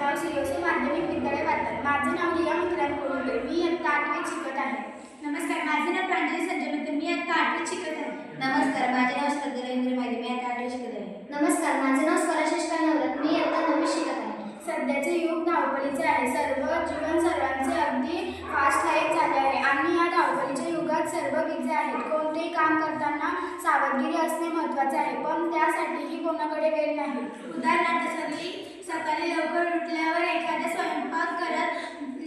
नाव COC माध्यमिक विद्यालय वाटतात। माझे नाव रिया मित्रांन कोळुंबे, मी इयत्ता 8वीत शिकत आहे। नमस्कार, माझे नाव प्रांजली संजय मित्र, मी इयत्ता 8वीत शिकत आहे। नमस्कार, माझे नाव श्रद्धा रवींद्र माहिती, मी इयत्ता 8वीत शिकत आहे। नमस्कार, माझे नाव स्वरा शशिकांत नवलत, मी इयत्ता 9वीत शिकत आहे। सध्याचे युग धावपळीचे आहे। जीवन सर्वांचे अगदी फास्ट लाईफ झाले आहे आणि या धावपळीच्या युगात सर्व बिझी आहेत। कोणतेही काम करताना सावधगिरी असणे महत्त्वाचे आहे, पण त्यासाठीही कोणाकडे वेळ नाही। उदाहरणार्थ सकाळी लवकर उठल्यावर एखादा स्वयंपाक करत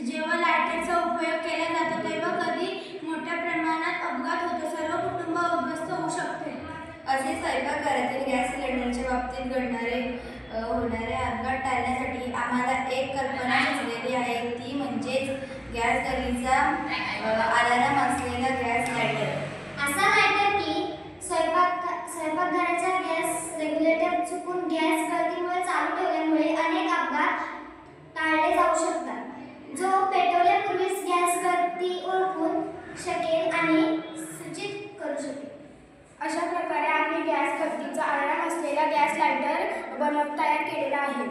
जेव्हा लायटरचा उपयोग केला जातो तेव्हा कधी मोठ्या प्रमाणात अपघात होतो, सर्व कुटुंब उद्ध्वस्त होऊ शकते। असे स्वयंपाकघरातील गॅस सिलेंडरच्या बाबतीत होणारे अपघात टाळण्यासाठी आम्हाला एक कल्पना सुचलेली आहे, ती म्हणजेच गॅस गळतीचा अलार्म असलेला गॅस लायटर। असा लायटर की स्वयंपाकघराचा गॅस रेग्युलेटर चुकून गॅस गळतीमुळे चालू ठेवल्यामुळे अनेक अपघात टाळले जाऊ शकतात, जो पेटवल्यापूर्वीच गॅस गळती ओळखून शकेल आणि सूचित करू शकेल। अशा प्रकारे आम्ही गॅस गळतीचा अलार्म असलेला गॅस लायटर तयार केलेला आहे।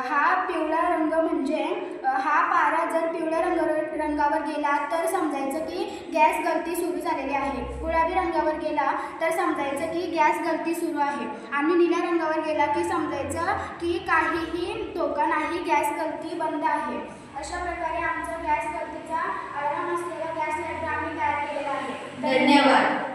हा पिवळा रंग म्हणजे हा पारा जर पिवळ्या रंगावर गेला तर समजायचं की गॅस गळती सुरू झालेली आहे। गुलाबी रंगावर गेला तर समजायचं की गॅस गळती सुरू आहे आणि निळ्या रंगावर गेला की समजायचं की काहीही धोका नाही, गॅस गळती बंद आहे। अशा प्रकारे आमचा गॅस गळतीचा अलार्म असलेला गॅस लायटर आम्ही तयार केलेला आहे। धन्यवाद।